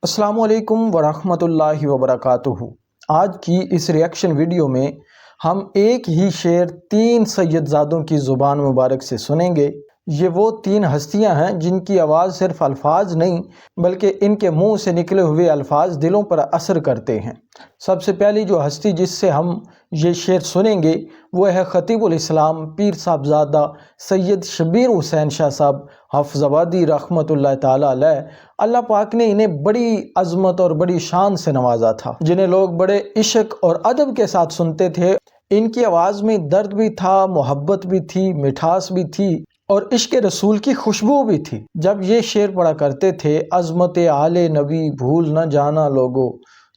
السلام علیکم ورحمۃ اللہ وبرکاتہ۔ آج کی اس ریاکشن ویڈیو میں ہم ایک ہی شعر 3 سید زادوں کی زبان مبارک سے سنیں گے۔ یہ وہ 3 ہستیاں ہیں جن کی آواز صرف الفاظ نہیں بلکہ ان کے منہ سے نکلے ہوئے الفاظ دلوں پر اثر کرتے ہیں۔ سب سے پہلی جو ہستی جس سے ہم یہ شعر سنیں گے وہ ہے خطیب الاسلام پیر صاحبزادہ سید شبیر حسین شاہ صاحب حافظ آبادی رحمۃ اللہ تعالی علیہ۔ اللہ پاک نے انہیں بڑی عظمت اور بڑی شان سے نوازا تھا، جنہیں لوگ بڑے عشق اور ادب کے ساتھ سنتے تھے۔ ان کی آواز میں درد بھی تھا، محبت بھی تھی، مٹھاس بھی تھی اور عشق رسول کی خوشبو بھی تھی۔ جب یہ شعر پڑھا کرتے تھے، عظمت آل نبی بھول نہ جانا لوگو،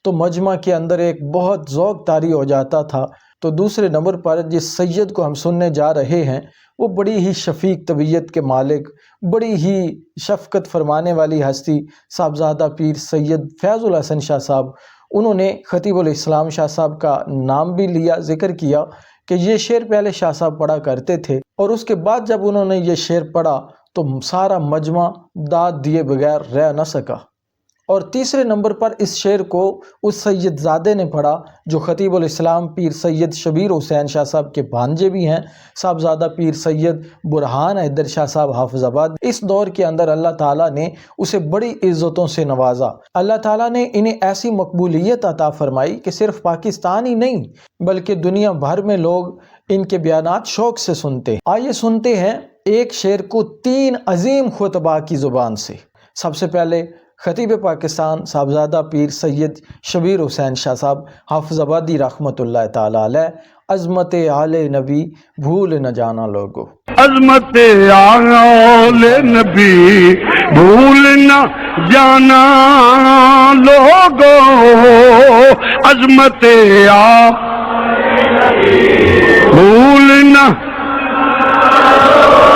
تو مجمع کے اندر ایک بہت ذوق طاری ہو جاتا تھا۔ تو دوسرے نمبر پر جس سید کو ہم سننے جا رہے ہیں وہ بڑی ہی شفیق طبیعت کے مالک، بڑی ہی شفقت فرمانے والی ہستی صاحبزادہ پیر سید فیض الحسن شاہ صاحب۔ انہوں نے خطیب الاسلام شاہ صاحب کا نام بھی لیا، ذکر کیا کہ یہ شعر پہلے شاہ صاحب پڑھا کرتے تھے، اور اس کے بعد جب انہوں نے یہ شعر پڑھا تو سارا مجمع داد دیے بغیر رہ نہ سکا۔ اور تیسرے نمبر پر اس شعر کو اس سید زادے نے پڑھا جو خطیب الاسلام پیر سید شبیر حسین شاہ صاحب کے بھانجے بھی ہیں، صاحبزادہ پیر سید برہان حیدر شاہ صاحب حافظ آباد۔ اس دور کے اندر اللہ تعالیٰ نے اسے بڑی عزتوں سے نوازا۔ اللہ تعالیٰ نے انہیں ایسی مقبولیت عطا فرمائی کہ صرف پاکستان ہی نہیں بلکہ دنیا بھر میں لوگ ان کے بیانات شوق سے سنتے ہیں۔ آئیے سنتے ہیں ایک شعر کو 3 عظیم خطباء کی زبان سے۔ سب سے پہلے خطیب پاکستان صاحبزادہ پیر سید شبیر حسین شاہ صاحب حافظ آبادی رحمۃ اللہ تعالی علیہ۔ عظمت آل نبی بھول نہ جانا لوگو، عظمت آل نبی بھول نہ جانا لوگو، عظمت بھول نہ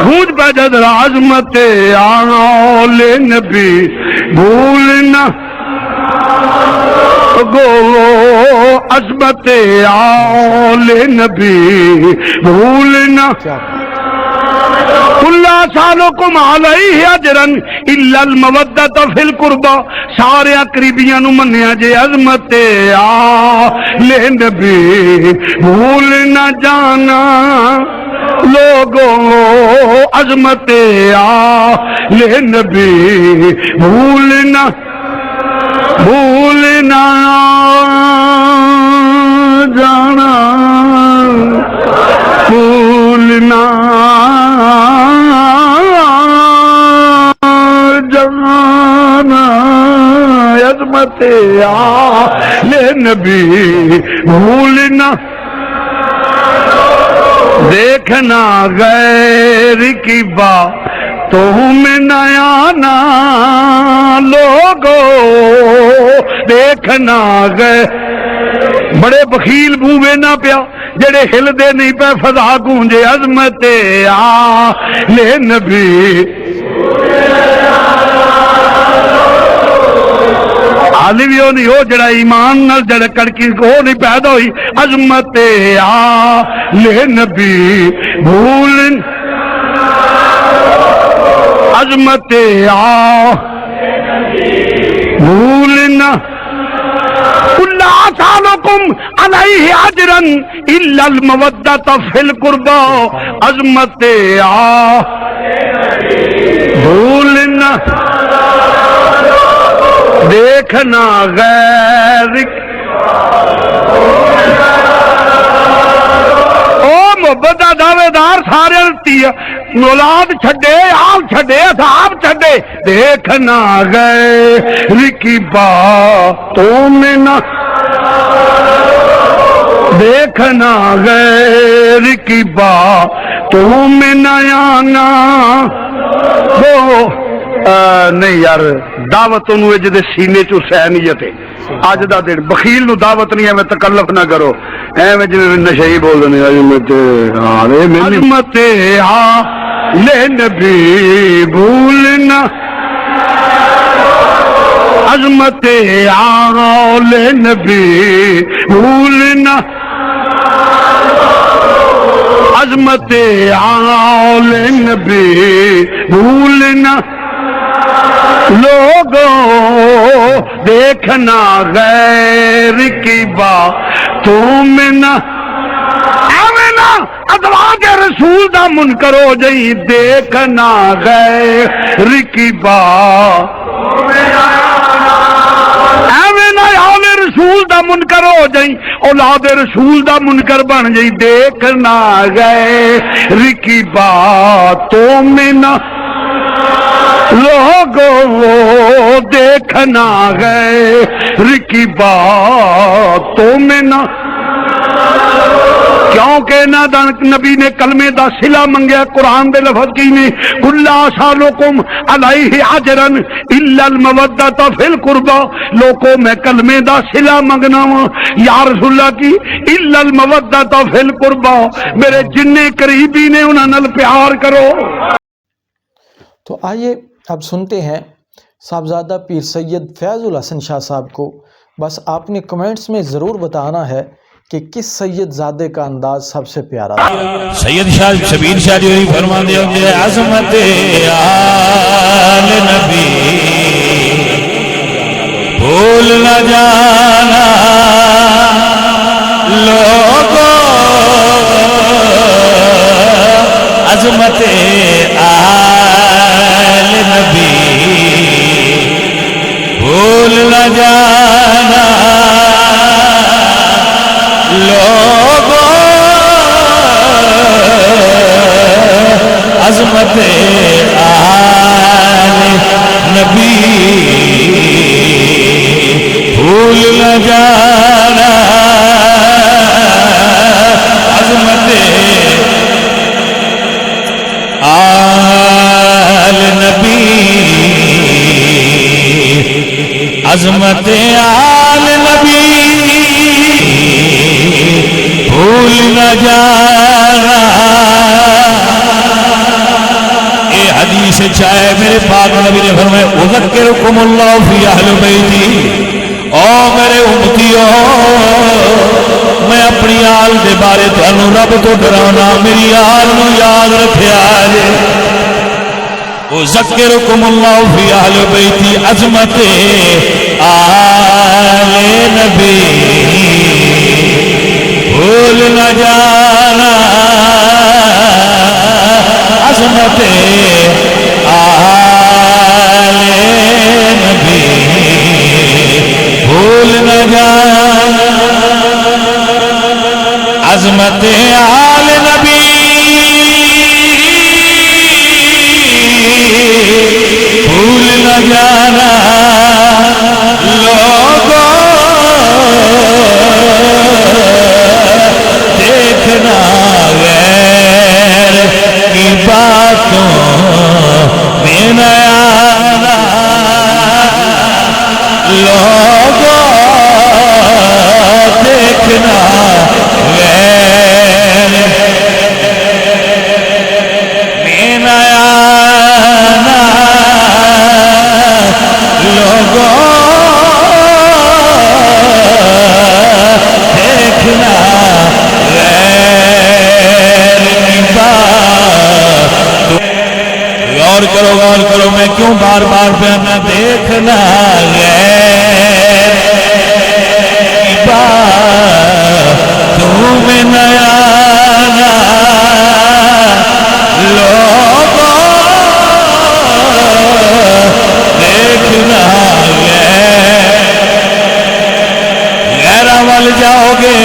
گونج پہ جدرا، عظمت آل نبی بھول نہ گو، عظمت آل نبی بھول نہ۔ کل سالکم علیہ اجرن الا المودۃ فی القربى، سارے قریبیاں نو منیا جے عظمت آل نبی بھول نہ جانا لوگوں، عظمت آل نبی بھول نہ جانا، بھولنا جانا، عظمت آل نبی بھولنا۔ دیکھنا غیر کی باتوں میں نہ آنا لوگو، دیکھنا غیر بڑے بخیل بوے نہ پیا جڑے ہل دے نہیں پہ فضا گونجے، عظمت آل نبی علی بھی ہو نہیں ہو جڑا ایمان نال جڑا کڑکی کو نہیں پیدا ہوئی، عظمت آل نبی بھول، عظمت آل بھولنا۔ کل سالکم علیہ اجرن الا المودۃ فی القربى، عظمت آل بھولنا۔ دیکھنا غیر او محبت دا دعوے دار سارے لتی اولاد چھڈے، آپ چھڈے، اصحاب چھڈے، دیکھنا غیر کی باتوں میں نہ، دیکھنا غیر کی باتوں میں نہ آنا ہو۔ نہیں یار، دعوت انہوں ہے جدے سینے چو سینیت ہے۔ آج دا دن بخیل نو دعوت نہیں ہے، میں تکلف نہ کرو، میں جنہیں نشہی بول دنے، عظمت آل نبی بھولنا، عظمت آل نبی بھولنا، عظمت آل نبی بھولنا، لوگوں دیکھنا غیر کی باتوں میں نہ ایویں نہ ازواج رسول دا منکر ہو جئی دیکھنا غیر کی باتوں میں نہ ایویں نہ اولاد رسول دا منکر ہو جئی اولاد رسول دا منکر بن جئی دیکھنا غیر کی باتوں میں نہ لوگوں دیکھنا غیر کی باتوں میں نہ کیونکہ نبی نے کلمے دا صلہ منگیا قرآن دے لفظ کی نے کلا سالکم علیہ اجرن الا المودۃ فی القربى لوگوں میں کلمے دا صلہ منگنا وا یا رسول اللہ کی الا المودۃ فی القربى میرے جننے قریبی نے انہاں نال پیار کرو۔ تو آئیے اب سنتے ہیں صاحبزادہ پیر سید فیض الحسن شاہ صاحب کو۔ بس آپ نے کمنٹس میں ضرور بتانا ہے کہ کس سید زادے کا انداز سب سے پیارا تھا۔ سید شاہ شبیر شاہ جو فرما دے ہوندے عظمت آل نبی بھول نہ جانا لوگوں عظمت آل نبی بھول نہ جانا لوگوں عظمت آل نبی بھول نہ جانا عظمت آل نبی عظمت آل نبی بھول نہ جانا۔ اے حدیث چاہے میرے پاک نبی نے فرمایا اذکرکم اللہ فی اہل بیتی، او میرے امتیوں میں اپنی آل دے بارے تھانوں رب تو ڈرانا، میری آل نو یاد رکھیا جے۔ اذکرکم اللہ فی اہل بیتی عظمت آل نبی بھول نہ جانا عظمت آل نبی بھول نہ جانا عظمت آل نبی بھول نہ جانا لوگوں دیکھنا غیر کی باتوں میں نہ آنا لوگوں دیکھنا غیر میں نہ آنا لوگوں دیکھنا غور کرو میں کیوں بار بار پہنا دیکھنا غیر کی باتوں میں نہ آنا لوگوں دیکھنا غیراں وال جاؤ گے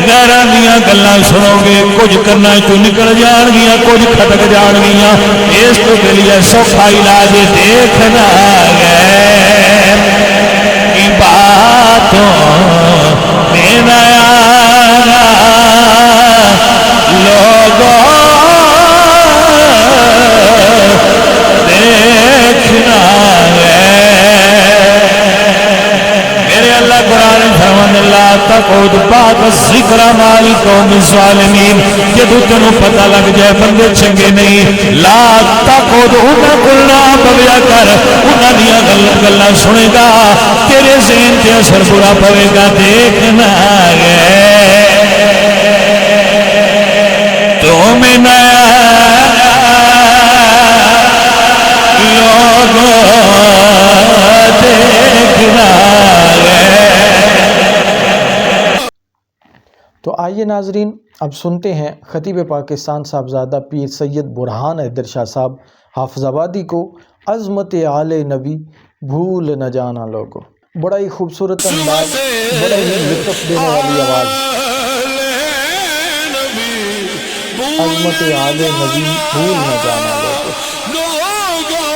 غیراں دیاں گلاں سنو گے کچھ کرنا چوں نکل جان گیاں کچھ کھٹک جان گیاں اس تو کے لیے سوکھا علاج دیکھنا غیر کی باتوں میں نہ آنا لوگوں دیکھنا میرے اللہ قرآن فرمان اللہ تقعد بعد الذکر مع القوم الظالمین جدو تینوں پتہ لگ جائے بندے چنگے نہیں لا تقعد انہاں کول نہ پویا کر انہاں دیاں گلاں سنے گا تیرے ذہن تے اثر برا پوے گا دیکھنا تو میں نہ لوگوں دیکھنا تو آئیے ناظرین اب سنتے ہیں خطیب پاکستان صاحبزادہ پیر سید برہان حیدر شاہ صاحب حافظ آبادی کو عظمت آل نبی بھول نہ جانا لوگو۔ بڑا ہی خوبصورت انداز، بڑا ہی لطف دینے والی آواز، عظمت آل نبی بھول نہ جانا لوگو،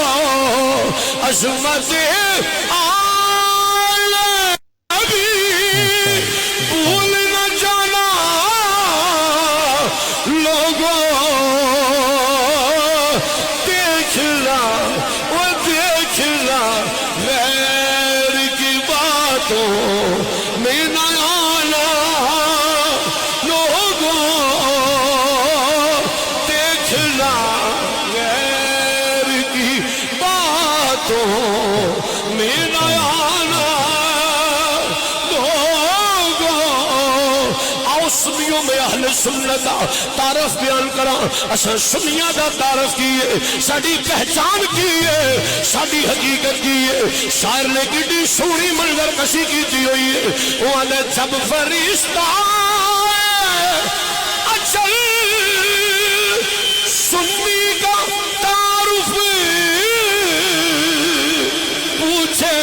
عظمت آل نبی بھول نہ جانا لوگوں، دیکھنا وہ دیکھنا غیر کی باتوں میں نہ آنا لوگوں، دیکھنا غیر کی باتوں میں نہ آنا لوگوں۔ آؤ سنیوں میں اہل سنت دا تعارف بیان کرا، اساں سنیاں دا تعارف کیے، ساڑی پہچان کیے، ساڑی حقیقت کیے۔ شاعر نے کتنی سونی منظر کشی کی ہوئی ہے، وہ آنے جب فرشتہ اچھل سنی کا تعارف پوچھے،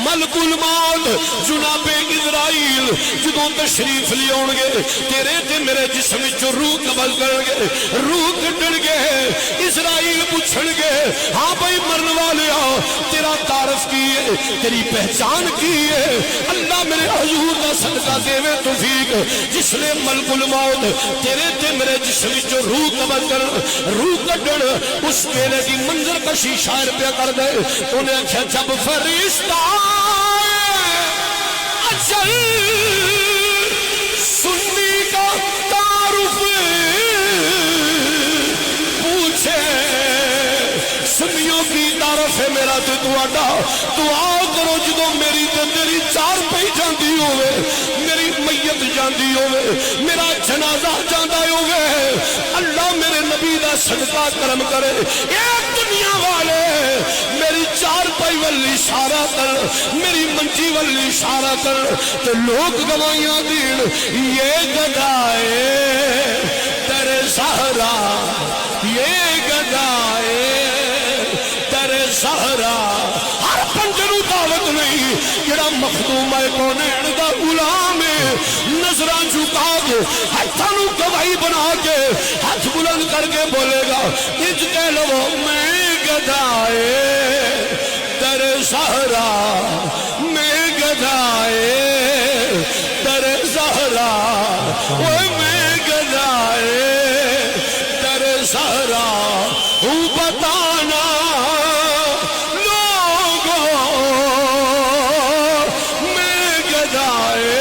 ملک الموت جناب اسرائیل جدوں تشریف لے آن گے، تیرے تے میرے جسم جو روح قبض کرن گے، روح کٹن گے، اسرائیل پوچھن گے ہاں بھائی مرن والے تیرا تعارف کیے، تیری پہچان کیے؟ اللہ میرے حضور دا صدقہ دے توفیق، جس نے ملک الموت تیرے تے میرے جسم جو روح قبض کرن، روح کٹن، اس ویلے کی منظر کشی شاعر پہ کر دے۔ انہیں آخیا جب فرشتہ اچھل سنی کا تعارف پوچھے، سنیوں کی تعارف ہے میرا تے تہاڈا، دعا کرو جدو میری تے میری چار پئی جاندی ہوئے، میری میت جاندی ہوئے، میرا جنازہ جاندہ ہوئے، اللہ میرے نبی دا صدقہ کرم کرے، ایک دنیا والے میری چار پائی والی اشارہ کر، میری منجی والی اشارہ کر، تو لوگ گوائیاں دین یہ گدائے تیرے زہرا، یہ گدائے تیرے زہرا۔ ہر پنجنو دعوت نہیں، جڑا مخدوم ہے کونین دا غلام ہے، نظران جھکا کے ہاتھوں گواہی بنا کے ہاتھ بلند کر کے بولے گا اج کہہ لو میں گدائے تیرے زہرا، میں گدائے تیرے زہرا، وہ میں گدائے تیرے زہرا، ہوں بتانا لوگوں میں گدائے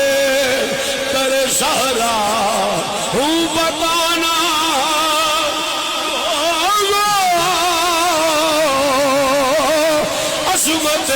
تیرے زہرا، ہوں بتانا لوگوں عظمت